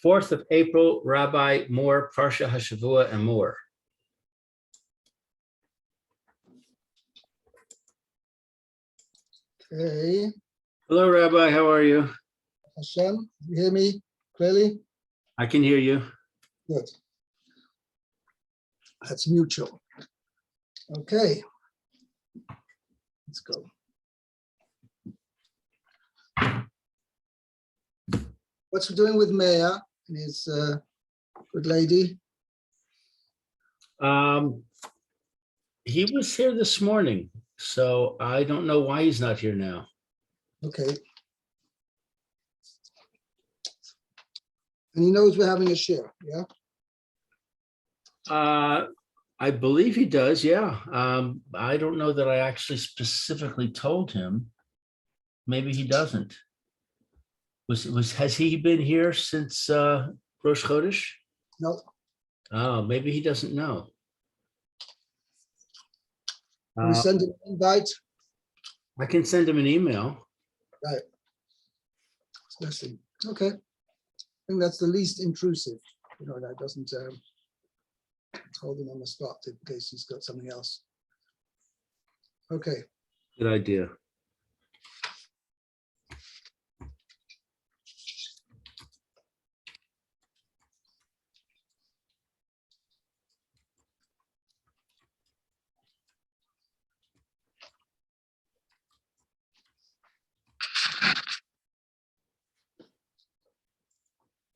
4th of April, Rabbi Moore, Parsha Hashavua, Emor. Okay. Hello, Rabbi. How are you? Hashem, you hear me clearly? I can hear you. Good. That's mutual. Okay. Let's go. What's we doing with Maya and his good lady? He was here this morning, so I don't know why he's not here now. Okay. And he knows we're having a share, yeah? I believe he does, yeah. I don't know that I actually specifically told him. Maybe he doesn't. Has he been here since Rosh Chodesh? No. Oh, maybe he doesn't know. We send him an invite. I can send him an email. Right. Especially. Okay. I think that's the least intrusive. You know, that doesn't hold him on the spot in case he's got something else. Okay. Good idea.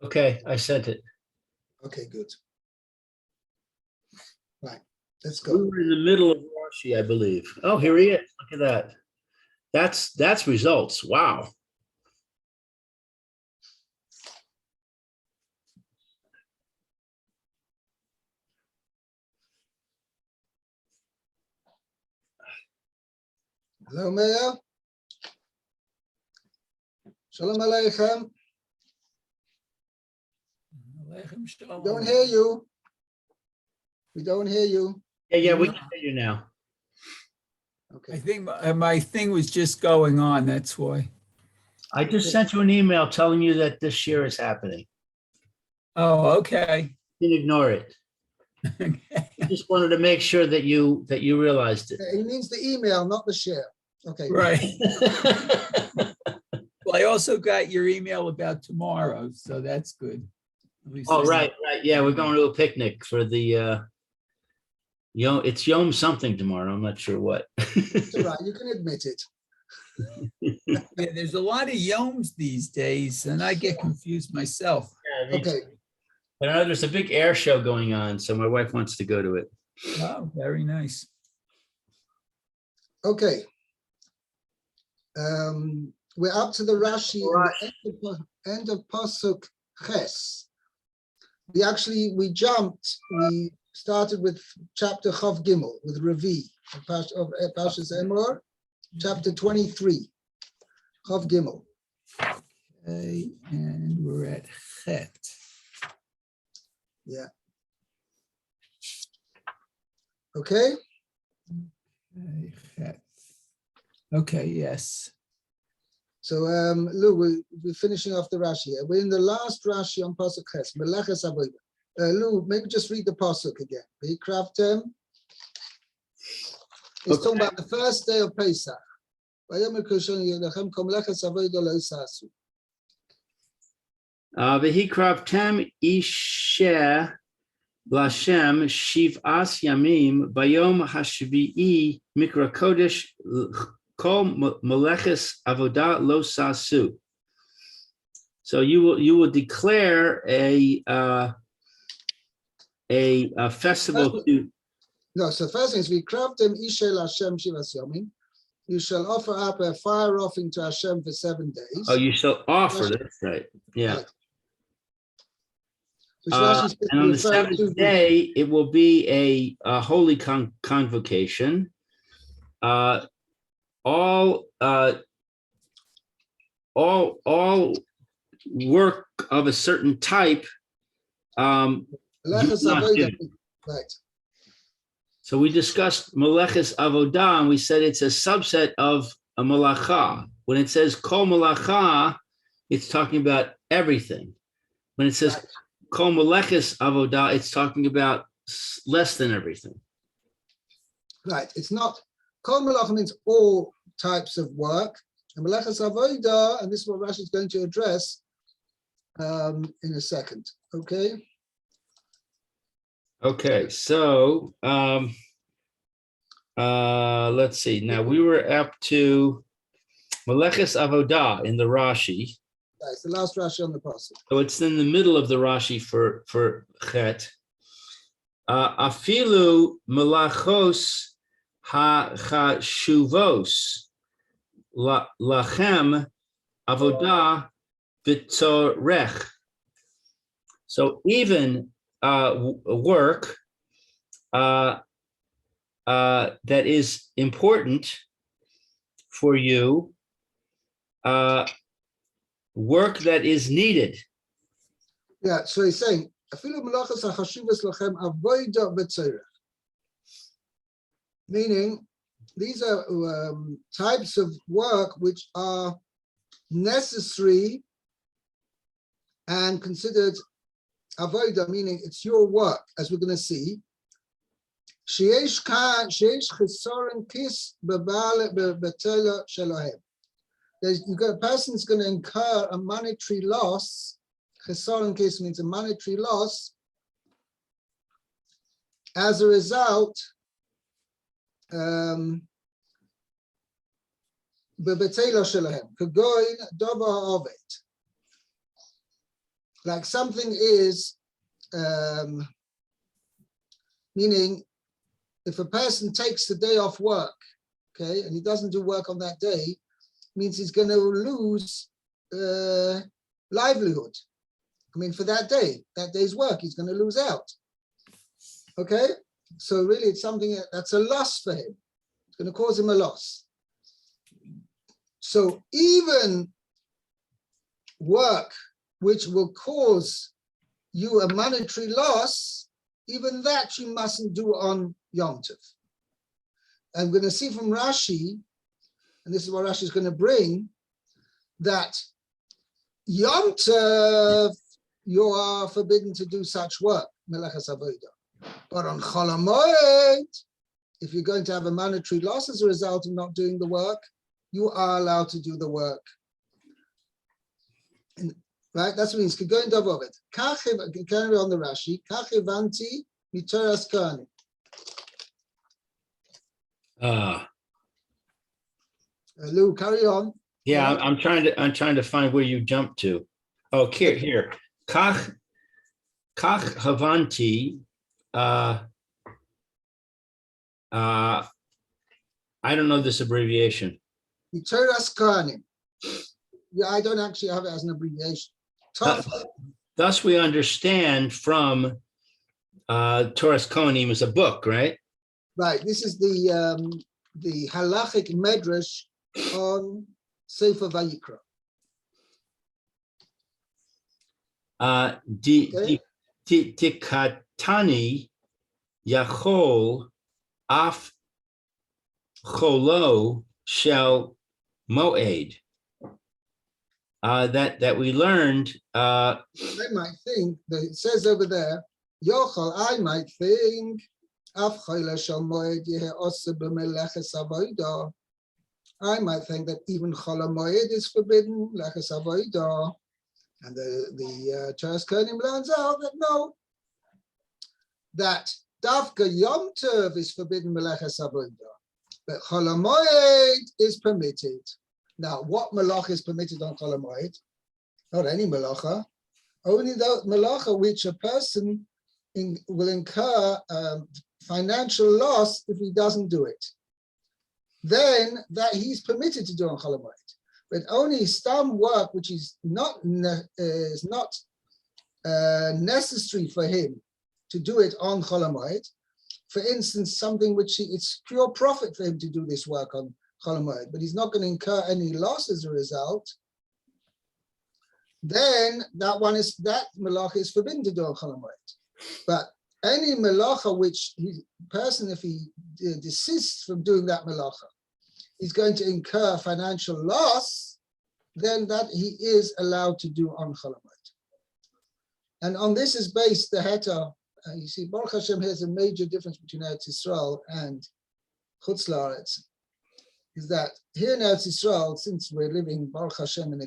Okay, I sent it. Okay, good. Right, let's We go. were in the middle of Rashi, I believe. Oh, here he is. Look at that. That's results. Wow. Hello, Mayor. Shalom Aleichem. We don't hear you. We don't hear you. Yeah, we can hear you now. Okay. I think my thing was just going on, that's why. I just sent you an email telling you that this share is happening. Oh, okay. You can ignore it. I just wanted to make sure that you realized it. He means the email, not the share. Okay. Right. Well, I also got your email about tomorrow, so that's good. At least Oh, I know. right. Yeah, we're going to a picnic for the it's Yom something tomorrow. I'm not sure what. It's all right. You can admit it. Yeah, there's a lot of Yoms these days, and I get confused myself. Yeah, Okay. but I know there's a big air show going on, so my wife wants to go to it. Oh, very nice. Okay. We're up to the Rashi in the end of Pasuk Ches. We jumped. We started with chapter Chav Gimel with Ravi of Parshas Emor, chapter 23, Chav Gimel. Okay, and we're at Chet. Yeah. Okay. Okay, Chet. Okay, yes. So, Lou, we're finishing off the Rashi here. We're in the last Rashi on Pasuk Ches, Meleches Avodah. Lou, maybe just read the Pasuk again. V'yikraftem. It's talking about the first day of Pesach. V'hikraftem ishe l'Hashem shiv'as yamim bayom hashvi'i mikra kodesh kol meleches avodah lo sasu. So you will declare a festival to. No, so first thing is V'yikraftem ishe l'Hashem shivas yomim. You shall offer up a fire offering to Hashem for 7 days. Oh, you shall offer. That's right. Yeah. Right. Which Rashi's And on the referring to seventh day, it will be a holy convocation. All work of a certain type. Meleches do not Avodah, do. right. So we discussed Meleches Avodah, and we said it's a subset of a malacha. When it says kol malacha, it's talking about everything. When it says Right. kol meleches avodah, it's talking about less than everything. Right. It's not, kol melacha means all types of work. And melechas avodah, and this is what Rashi is going to address in a second. Okay. Okay, so let's see. Now we were up to meleches avodah in the Rashi. It's the last Rashi on the Parsha. So it's in the middle of the Rashi for Chet. Afilu melachos ha-chashuvos lachem avodah v'tzorech. So even work that is important for you, work that is needed. Yeah, so he's saying, "Afilu melachos hachashuvos lachem avodah v'tzorech," meaning these are types of work which are necessary and considered avodah, meaning it's your work, as we're going to see. Sheyesh chesaron kis b'batela shelahem. You've got a person's going to incur a monetary loss. Chesaron kis means a monetary loss as a result. B'batela shelahem kagoin davar ovet. Like something is, meaning if a person takes the day off work, okay, and he doesn't do work on that day, means he's going to lose livelihood. I mean, for that day's work, he's going to lose out. Okay, so really it's something that's a loss for him. It's going to cause him a loss. So even work which will cause you a monetary loss, even that you mustn't do on Yom Tov. I'm going to see from Rashi, and this is what Rashi is going to bring, that Yom Tov, you are forbidden to do such work, melechas avodah. But on Chol HaMoed, if you're going to have a monetary loss as a result of not doing the work, you are allowed to do the work. And, right, that's what it means. Going to above it. Carry on the Rashi. Kachivanti mitoras kani. Lou, carry on. Yeah, I'm trying to find where you jumped to. Oh, here. Kach havanti. I don't know this abbreviation. Mitoras kani. Yeah, I don't actually have it as an abbreviation. Thus, we understand from Torah's Kohanim is a book, right? Right. This is the halachic medrash on Sefer Vayikra. Tikatani yachol af cholo shel moed. That we learned. I might think that it says over there, Yochel, I might think, I might think that even Chol HaMoed is forbidden, leches avodah, and the Torah's Kohanim learns out that no, that Davka Yom Tov is forbidden meleches avodah, but Chol HaMoed is permitted. Now, what malacha is permitted on Chol HaMoed? Not any malacha, only the malacha which a person will incur financial loss if he doesn't do it. Then that he's permitted to do on Chol HaMoed, but only some work which is not necessary for him to do it on Chol HaMoed. For instance, something which it's pure profit for him to do this work on Chol HaMoed, but he's not going to incur any loss as a result. Then that malacha is forbidden to do on Chol HaMoed. But any malacha which person, if he desists from doing that malacha, is going to incur financial loss, then that he is allowed to do on Chol HaMoed. And on this is based the Heta. You see, Baruch Hashem, here's a major difference between Eretz Yisrael and Chutz La'aretz, is that here in Eretz Yisrael, since we're living Baruch Hashem in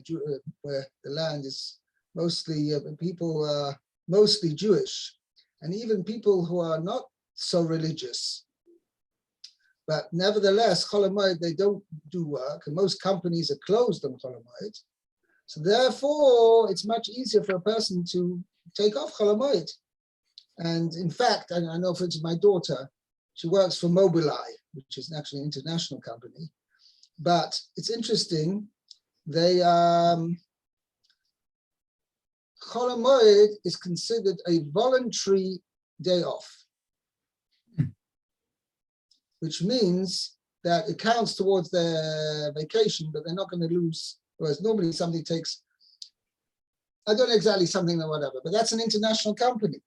where the land is mostly people mostly Jewish, and even people who are not so religious, but nevertheless, Chol HaMoed, they don't do work, and most companies are closed on Chol HaMoed. So therefore, it's much easier for a person to take off Chol HaMoed. And in fact, I know, for instance, my daughter, she works for Mobileye, which is actually an international company. But it's interesting, they Chol HaMoed is considered a voluntary day off, which means that it counts towards their vacation, but they're not going to lose. Whereas normally something takes, I don't know exactly something or whatever, but that's an international company.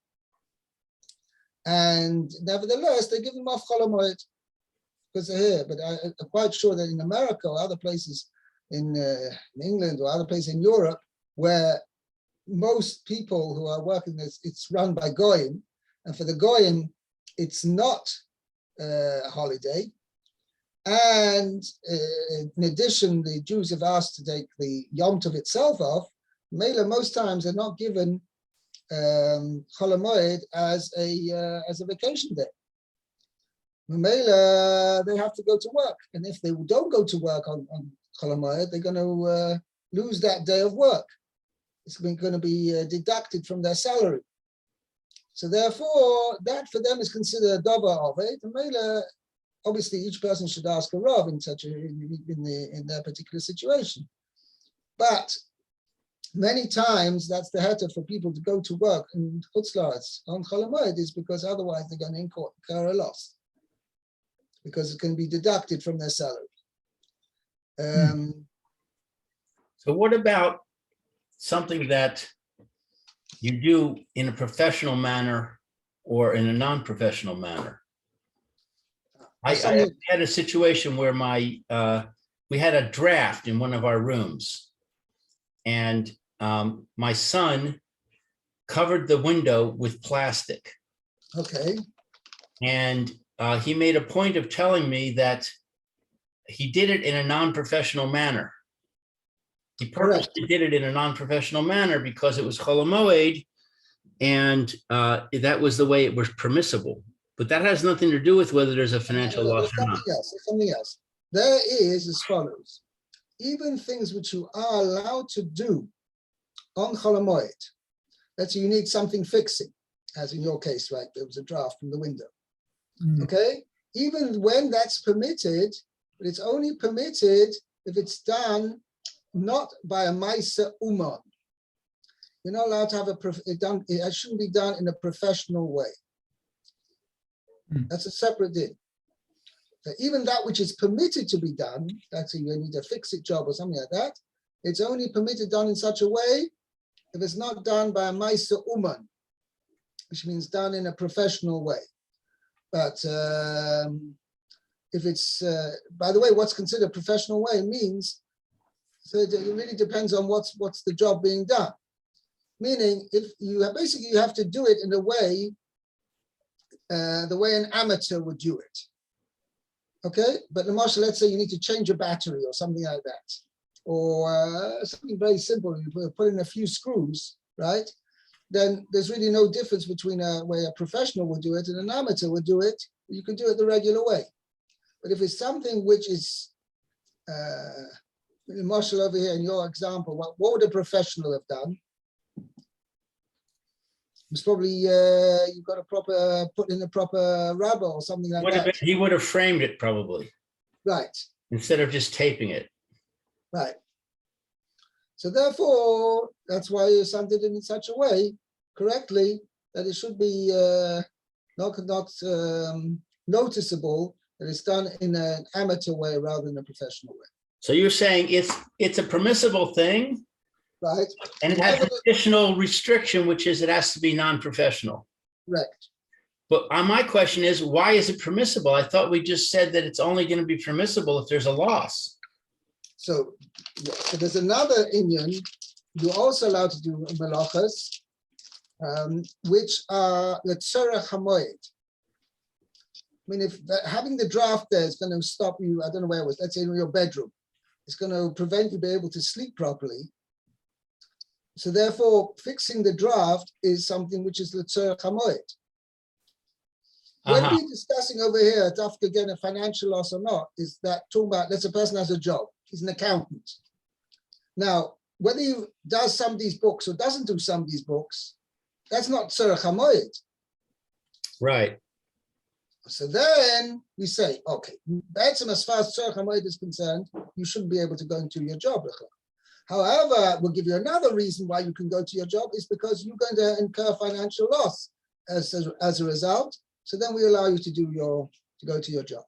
And nevertheless, they give them off Chol HaMoed because they're here. But I'm quite sure that in America or other places in England or other places in Europe, where most people who are working this, it's run by Goyim, and for the Goyim, it's not a holiday. And in addition, the Jews have asked to take the Yom Tov itself off. Mela, most times they're not given Chol HaMoed as a vacation day. Mela, they have to go to work, and if they don't go to work on Chol HaMoed, they're going to lose that day of work. It's going to be deducted from their salary. So therefore, that for them is considered a davar of it. And Mela, obviously, each person should ask a rav in their particular situation. But many times, that's the heter for people to go to work in Chutz La'aretz on Chol HaMoed, is because otherwise they're going to incur a loss, because it can be deducted from their salary. So what about something that you do in a professional manner or in a non-professional manner? I had a situation where we had a draft in one of our rooms, and my son covered the window with plastic. Okay. And he made a point of telling me that he did it in a non-professional manner. He purposely did it in a non-professional manner because it was Chol HaMoed, and that was the way it was permissible. But that has nothing to do with whether there's a financial loss or not. Something else. There is as follows. Even things which you are allowed to do on Chol HaMoed, let's say you need something fixing, as in your case, right? There was a draft from the window. Okay? Even when that's permitted, but it's only permitted if it's done not by a Maisa Uman. You're not allowed to have it shouldn't be done in a professional way. That's a separate thing. So even that which is permitted to be done, that's you need a fix-it job or something like that, it's only permitted done in such a way if it's not done by a Maisa Uman, which means done in a professional way. But if it's, by the way, what's considered professional way means, so it really depends on what's the job being done. Meaning, if you basically you have to do it in a way, the way an amateur would do it. Okay, but the marshal, let's say you need to change a battery or something like that, or something very simple. You put in a few screws, right? Then there's really no difference between a way a professional would do it and an amateur would do it. You can do it the regular way. But if it's something which is, Marshall over here in your example, what would a professional have done? It's probably you've got to put in a proper rubber or something like that. He would have framed it probably. Right. Instead of just taping it. Right. So therefore, that's why your son did it in such a way, correctly, that it should be not noticeable, that it's done in an amateur way rather than a professional way. So you're saying it's a permissible thing, right? And it has an additional restriction, which is it has to be non-professional. Correct. But my question is, why is it permissible? I thought we just said that it's only going to be permissible if there's a loss. So there's another inyan. You're also allowed to do melachas, which are the tzorech hamoed. I mean, if having the draft there is going to stop you, I don't know where it was, let's say in your bedroom, it's going to prevent you being able to sleep properly. So therefore, fixing the draft is something which is l'tzorech hamoed. When we're discussing over here, after again a financial loss or not, is that talking about, let's say a person has a job, he's an accountant. Now, whether he does some of these books or doesn't do some of these books, that's not tzorech hamoed. Right. So then we say, okay, that's as far as tzorech hamoed is concerned, you shouldn't be able to go into your job. However, we'll give you another reason why you can go to your job is because you're going to incur financial loss as a result. So then we allow you to go to your job.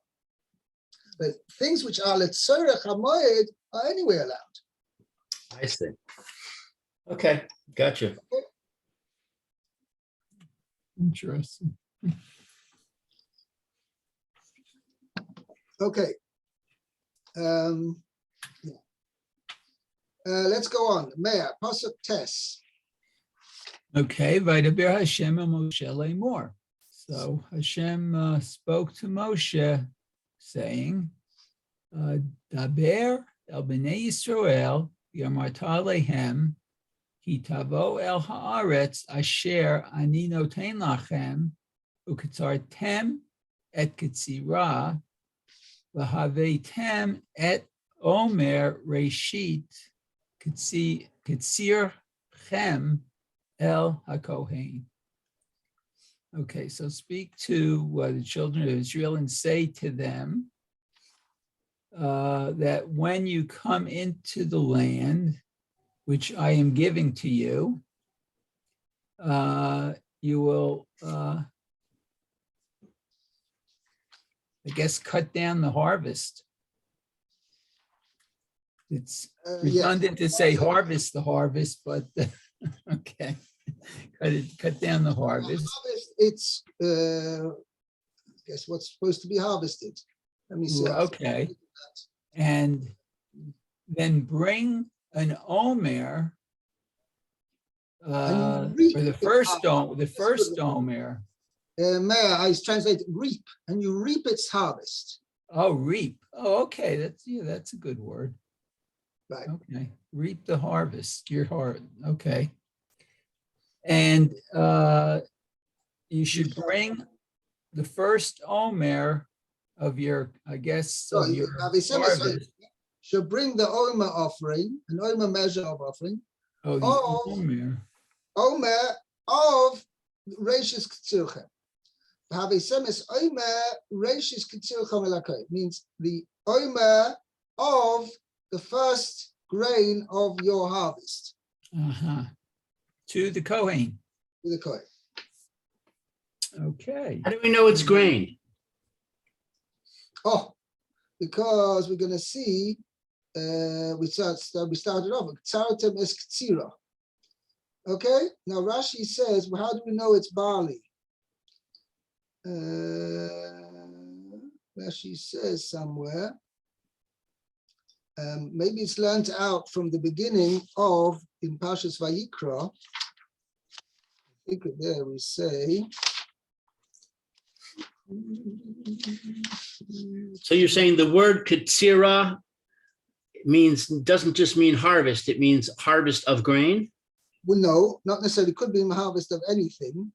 But things which are l'tzorech hamoed are anyway allowed. I see. Okay, gotcha. Interesting. Okay. Let's go on. Meah, Pasuk Tes. Okay, Vaydaber Hashem and Moshe Emor. So Hashem spoke to Moshe, saying, Daber el bnei Yisrael yamarta lehem ki tavo el haaretz asher ani noten lachem uketzartem et ketzira v'havetem et omer reshit ketzir chem el hakohen. Okay, so speak to the children of Israel and say to them that when you come into the land, which I am giving to you, you will, I guess, cut down the harvest. It's redundant to say harvest the harvest, but okay. Cut down the harvest. It's guess what's supposed to be harvested. Let me see. Okay. And then bring an omer for the first omer. Mayor, I translate reap, and you reap its harvest. Oh, reap. Oh, okay. That's a good word. Right. Okay. Reap the harvest. Your heart. Okay. And you should bring the first omer of your, I guess, of your harvest. Should bring the omer offering, an omer measure of offering. Oh, the omer of Reishis Ketzilchem. Havisemis omer Reishis Ketzilchem elakei means the omer of the first grain of your harvest. To the Kohen. To the Kohen. Okay. How do we know it's grain? Oh, because we're going to see, we started off with Tzaratem es Ktsira. Okay, now Rashi says, well, how do we know it's barley? Rashi says somewhere, maybe it's learned out from the beginning of, in Parshas Vayikra, I think there we say. So you're saying the word ketzira doesn't just mean harvest, it means harvest of grain? Well, no, not necessarily. It could be a harvest of anything.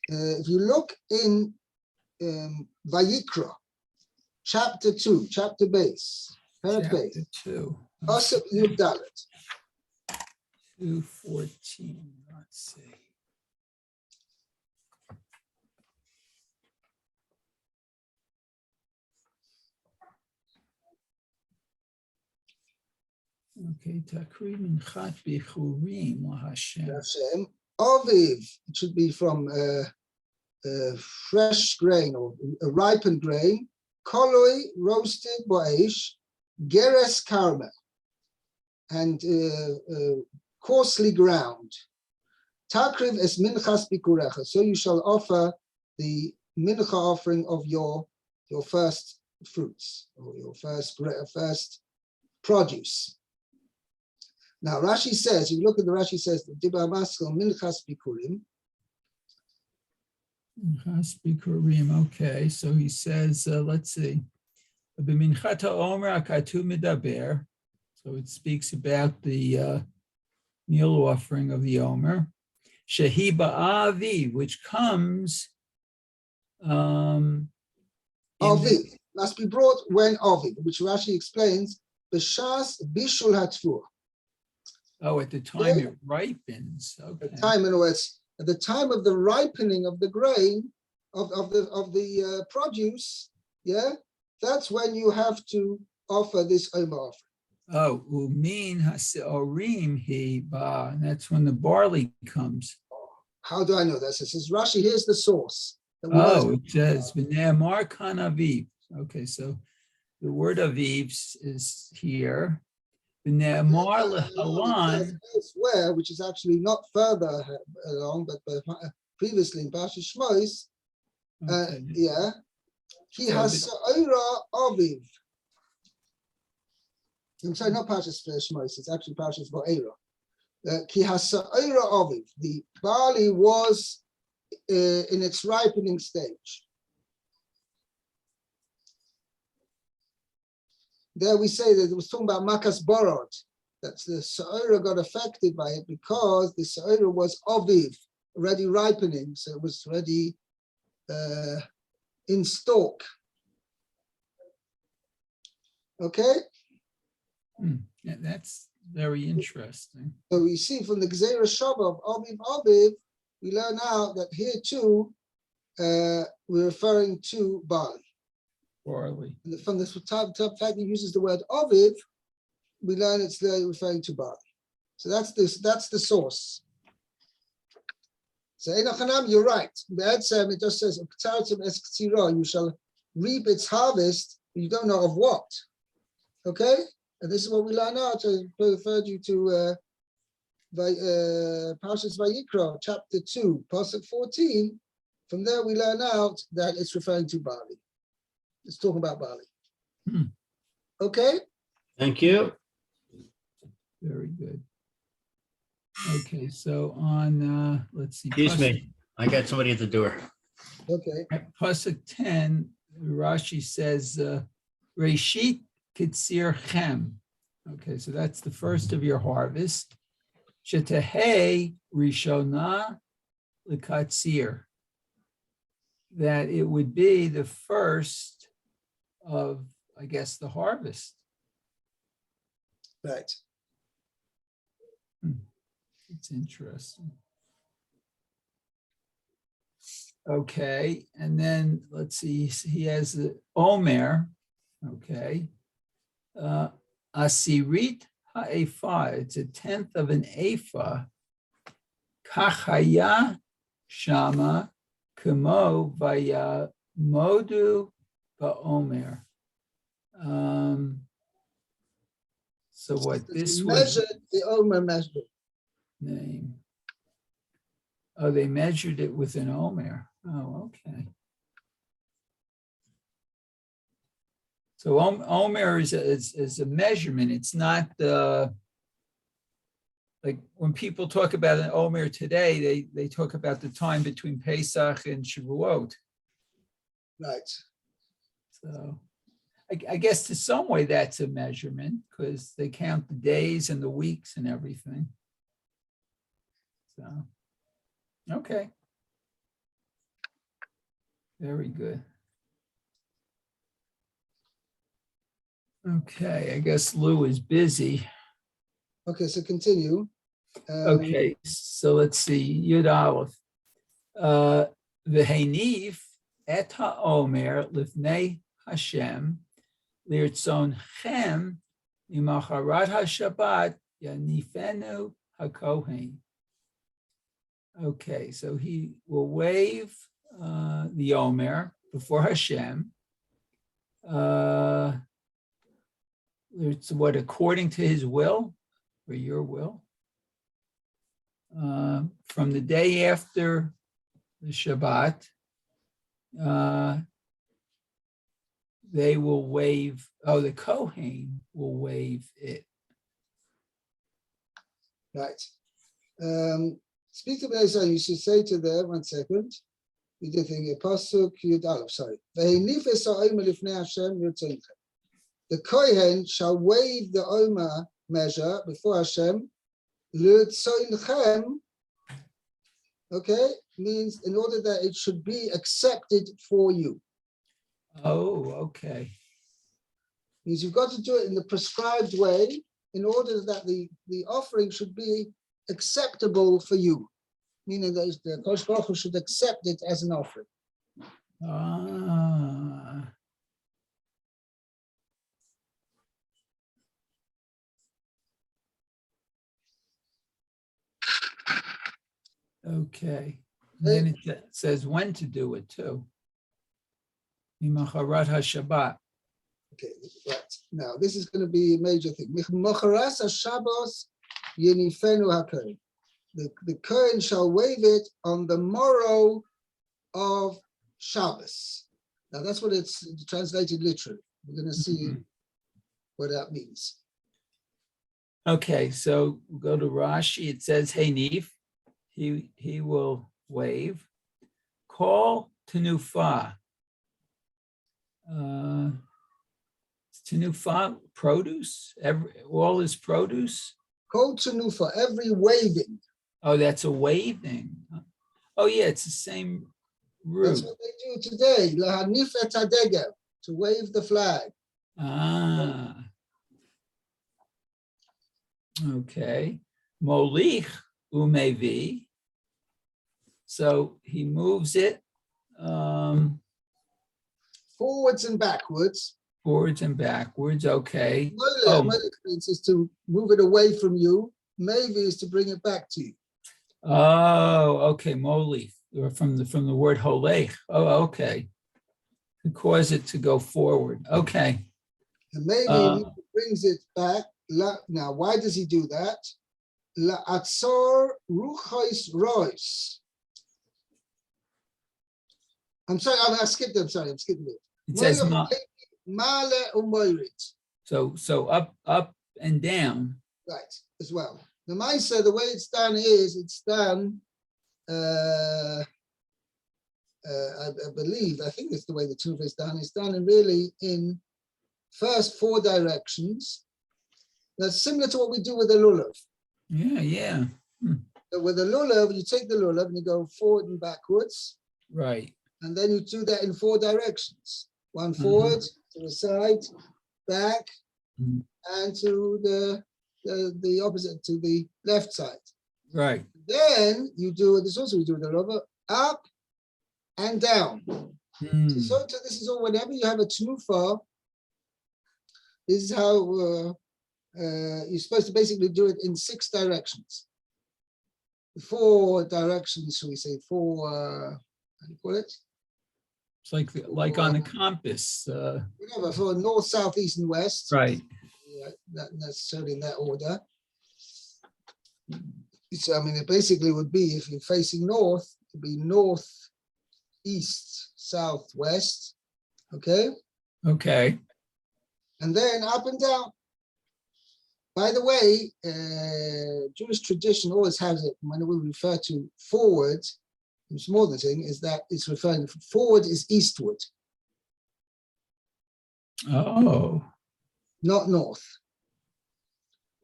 If you look in Vayikra, chapter 2, chapter base, Chapter 2. Pasuk Yud Dalet. 2:14. Let's see. Okay, Takri Minchat Bichurim LaHashem. Hashem. Oviv, it should be from fresh grain or a ripened grain. Koloi, roasted boish, geres caramel, and coarsely ground. Takriv es minchas bikurecha. So you shall offer the mincha offering of your first fruits or your first produce. Now Rashi says, if you look at the Rashi says, Diba Maskal Minchas Bikurim. Bikurim, okay, so he says, let's see. B'minchata Omer akatu medaber. So it speaks about the meal offering of the Omer. Shehi ba'avi, which comes in Aviv must be brought when Aviv, which Rashi explains, B'shas Bishul HaTfuah. at the time it ripens. Okay. At the time, in other words, at the time of the ripening of the grain, of the produce, yeah, that's when you have to offer this Omer offering. Oh, umin haseorim he ba, and that's when the barley comes. How do I know this? It says Rashi, here's the source. That we know Oh, it says v'ne'amar kan aviv. Okay, so the word aviv is here. V'ne'amar it says lehalan. elsewhere, which is actually not further along, but previously in Parsha Shmos, Okay. yeah, he So has Sa'ira Aviv. I'm sorry, not Parshas Shmos, it's actually Parshas Va'era. Ki hasa'ira aviv. The barley was in its ripening stage. There we say that it was talking about makas borod. That's the sa'ira got affected by it because the sa'ira was aviv, already ripening, so it was already in stalk. Okay. Yeah, that's very interesting. So we see from the Gzeira Shava of Aviv Aviv, we learn out that here too, we're referring to barley. Barley. And from the fact he uses the word Aviv, we learn it's there referring to barley. So that's the source. So Enochanam, you're right. It just says, you shall reap its harvest, but you don't know of what. Okay? And this is what we learn out. I referred you to Parshas Vayikra, chapter 2, Pasuk 14. From there, we learn out that it's referring to barley. It's talking about barley. Okay? Thank you. Very good. Okay, so on, let's see. Excuse me. I got somebody at the door. Okay. At Pasuk 10, Rashi says, Reshit Kitzir Chem. Okay, so that's the first of your harvest. Shetehei Rishona Lekatzir. That it would be the first of, I guess, the harvest. Right. It's interesting. Okay, and then let's see, he has the Omer. Okay. Asirit ha'efa, it's a tenth of an ephah. Kachaya shama kemo vaya modu ba'omer. So what this was Measured the Omer measured. name? Oh, they measured it with an omer. Oh, okay. So omer is a measurement. It's not like when people talk about an omer today, they talk about the time between Pesach and Shavuot. Right. So I guess to some way that's a measurement because they count the days and the weeks and everything. So, okay. Very good. Okay, I guess Lou is busy. Okay, so continue. Okay, so let's see. Yud Aleph. V'heinif et ha'omer lifnei Hashem lirtzon chem imacharat haShabbat yanifenu hakohen. Okay, so he will wave the omer before Hashem. It's what, according to his will or your will, from the day after the Shabbat, they will wave, the Kohen will wave it. Right. Speak to Bnei Israel, you should say to them, 1 second. You did think Pasuk Yud Aleph, sorry. The Kohen shall wave the Omer measure before Hashem. Okay, means in order that it should be accepted for you. Oh, okay. Means you've got to do it in the prescribed way in order that the offering should be acceptable for you. Meaning that the Kosh Baruch Hu should accept it as an offering. Ah. Okay. And then it says when to do it too. Mimacharat HaShabbat. Okay, right. Now this is going to be a major thing. Mimacharas HaShabbos Yenifenu HaKohen. The Kohen shall wave it on the morrow of Shabbos. Now that's what it's translated literally. We're going to see what that means. Okay, so we'll go to Rashi. It says, "Hey Nif, he will wave. Call Tenufa. Tenufa produce. All is produce. Kol Tenufa, every waving. Oh, that's a waving. Oh yeah, it's the same root. That's what they do today. Lahanif et hadegel, to wave the flag. Ah. Okay. Molich umevi. So he moves it Forwards and backwards. forwards and backwards. Okay. Molech is to move it away from you. Maybe is to bring it back to you. Oh, okay. Molich, or from the word holech. Oh, okay. To cause it to go forward. Okay. And maybe he brings it back. Now, why does he do that? La'atzor ruchos rois. I'm sorry, I skipped it. I'm sorry, I'm skipping it. It says Male umoirit. so up and down. Right, as well. The Maisa, the way it's done is, it's done, I believe, I think it's the way the Tufa is done. It's done really in first 4 directions. That's similar to what we do with the lulav. Yeah. So with the lulav, you take the lulav and you go forward and backwards. Right. And then you do that in 4 directions. One forward, to the side, back, and to the opposite, to the left side. Right. Then you do, this also we do with the lulav, up and down. So this is all, whenever you have a tnufa, this is how you're supposed to basically do it in 6 directions. 4 directions, shall we say, 4, how do you call it? It's like on a compass. Whatever, for north, south, east, and west. Right. Yeah, not necessarily in that order. So, I mean, it basically would be, if you're facing north, it would be north, east, south, west. Okay? Okay. And then up and down. By the way, Jewish tradition always has it, when we refer to forward, it's more than saying, is that it's referring, forward is eastward. Oh. Not north.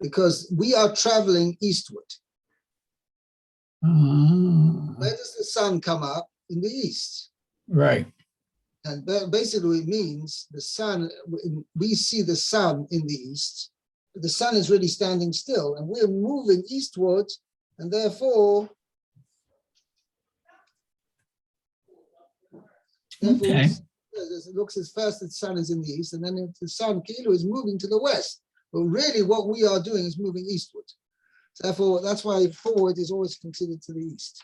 Because we are traveling eastward. Where does the sun come up? In the east. Right. And basically it means the sun, we see the sun in the east, but the sun is really standing still and we're moving eastward, and therefore Okay. it looks as first the sun is in the east, and then the sun Kilo is moving to the west. But really what we are doing is moving eastward. Therefore, that's why forward is always considered to the east.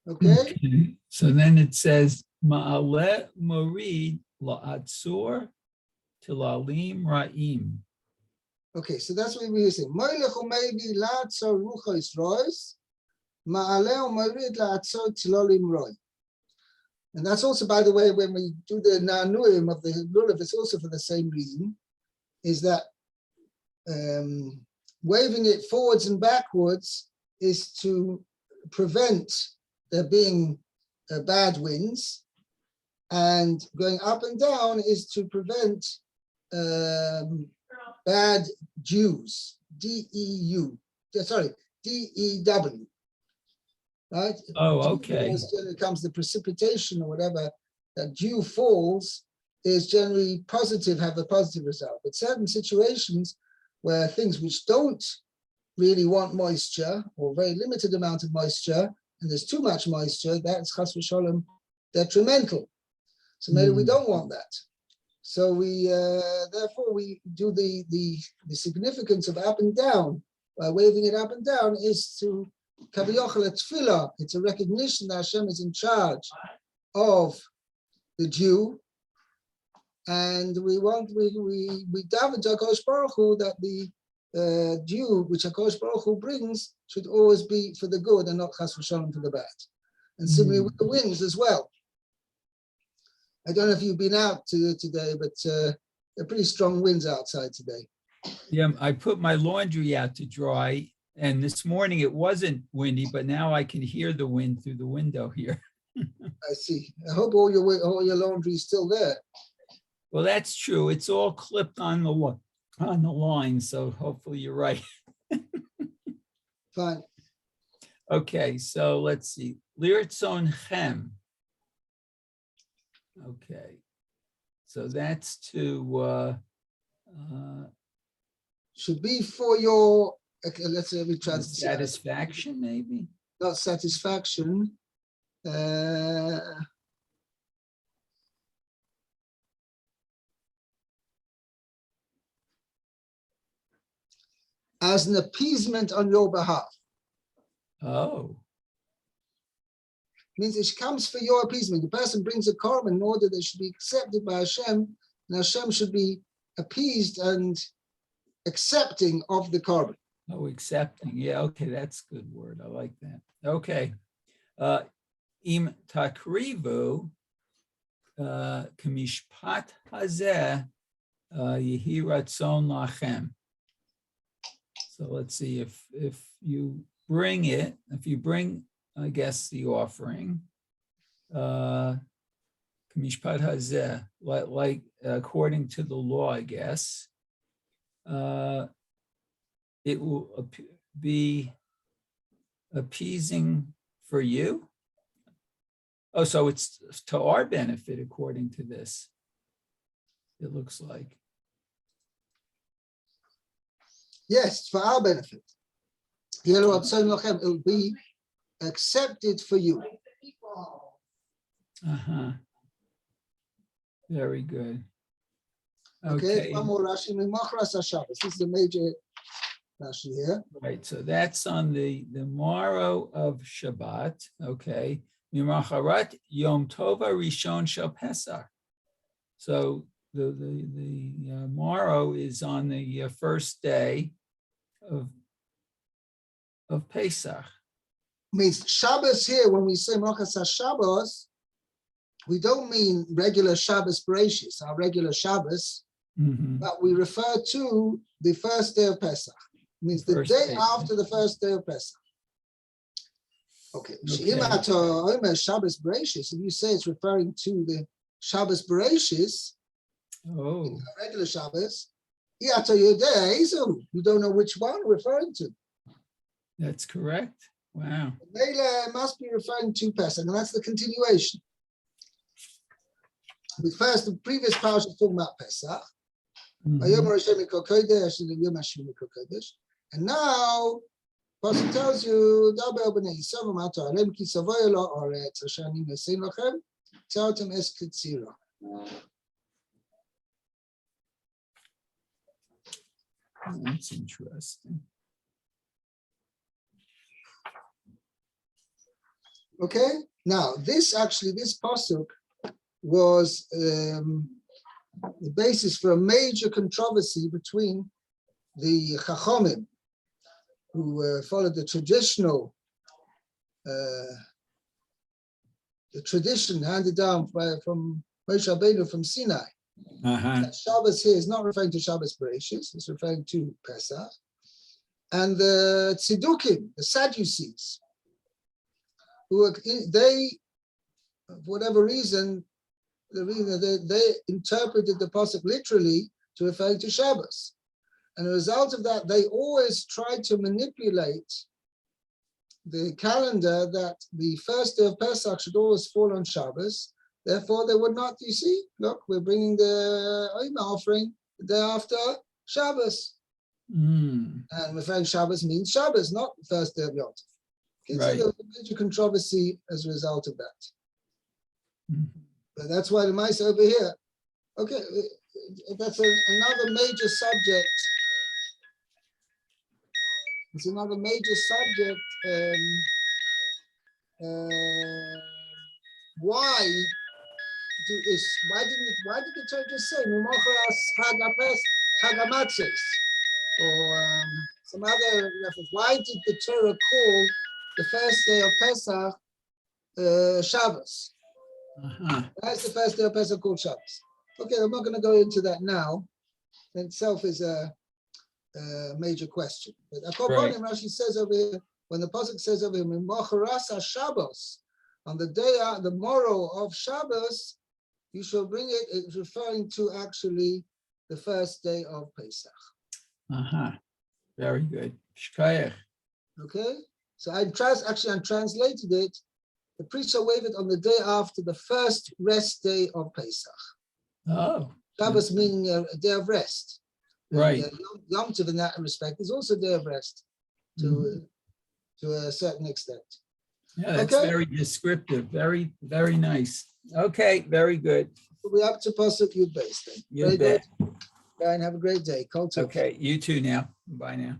Okay? So then it says Ma'ale Morid La'atzor Tilalim Ra'im. Okay, so that's what we're saying. Maybe La'atzor Ruchos Rois, Ma'ale Morid La'atzor Tilalim Roi. And that's also, by the way, when we do the Nanuim of the Lulav, it's also for the same reason, is that waving it forwards and backwards is to prevent there being bad winds, and going up and down is to prevent bad dews, D-E-U, sorry, D-E-W, right? Oh, okay. As generally comes the precipitation or whatever, that dew falls is generally positive, have a positive result. But certain situations where things which don't really want moisture or very limited amount of moisture, and there's too much moisture, that's chas v'sholem detrimental. So maybe we don't want that. So we therefore we do the significance of up and down by waving it up and down is to kaviyachal tefillah. It's a recognition that Hashem is in charge of the dew, and we daven to HaKadosh Baruch Hu that the dew which HaKadosh Baruch Hu brings should always be for the good and not chas v'sholem for the bad. And similarly with the winds as well. I don't know if you've been out today, but there are pretty strong winds outside today. Yeah, I put my laundry out to dry, and this morning it wasn't windy, but now I can hear the wind through the window here. I see. I hope all your laundry is still there. Well, that's true. It's all clipped on the line, so hopefully you're right. Fine. Okay, so let's see. Lirtzon Chem. Okay, so that's to should be for your, okay, let's say we translate satisfaction, maybe. Not satisfaction. As an appeasement on your behalf. Oh. Means it comes for your appeasement. The person brings a korban in order that it should be accepted by Hashem, and Hashem should be appeased and accepting of the korban. Oh, accepting. Yeah, okay, that's a good word. I like that. Okay. Im takrivu kamishpat hazeh yehi ratzon lachem. So let's see if you bring, I guess, the offering, kamishpat hazeh, like according to the law, I guess, it will be appeasing for you. Oh, so it's to our benefit, according to this, it looks like. Yes, for our benefit. It will be accepted for you. Uh-huh. Very good. Okay, one more Rashi. This is the major Rashi here. Right, so that's on the morrow of Shabbat. Okay. Mimacharat Yom Tova Rishon Shel Pesach. So the morrow is on the first day of Pesach. Means Shabbos here, when we say Mochas HaShabbos, we don't mean regular Shabbos Bereshis, our regular Shabbos, but we refer to the first day of Pesach. It means the day after the first day of Pesach. Okay. Shabbos Bereshis, if you say it's referring to the Shabbos Bereshis, regular Shabbos, you don't know which one we're referring to. That's correct. Wow. Mela must be referring to Pesach, and that's the continuation. First, the previous parsha is talking about Pesach. And now, Parsha tells you, that's interesting. Okay, now this pasuk was the basis for a major controversy between the Chachamim, who followed the traditional, the tradition handed down from Moshe Rabbeinu from Sinai. That Shabbos here is not referring to Shabbos Bereshis, it's referring to Pesach. and the Tzedukim, the Sadducees, who they, for whatever reason, they interpreted the pasuk literally to refer to Shabbos. And as a result of that, they always tried to manipulate the calendar that the first day of Pesach should always fall on Shabbos. Therefore, they would not, you see, look, we're bringing the Omer offering the day after Shabbos. And referring Shabbos means Shabbos, not the first day of Yom Tov. Okay, Right. so there was a major controversy as a result of that. But that's why the mice over here. Okay, that's another major subject. It's another major subject. Why did the Torah just say Chagamatzes or some other reference? Why did the Torah call the first day of Pesach Shabbos? Why is the first day of Pesach called Shabbos? Okay, I'm not going to go into that now. In itself is a major question. But Akoponim, Rashi says over here, when the pasuk says over here, "Mocharas Shabbos," on the day, the morrow of Shabbos, you shall bring it. It's referring to actually the first day of Pesach. Very good. Shkayach. Okay, so I translated it. The priest shall wave it on the day after the first rest day of Pesach. Oh, Shabbos meaning a day of rest. right. And, Yom Tov in that respect is also a day of rest to a certain extent. Yeah, that's Okay. very descriptive. Very, very nice. Okay, very good. We're up to Pasuk Yud Beis then. You Very bet. good. Bye and have a great day. Kol Tov. Okay, you too now. Bye now.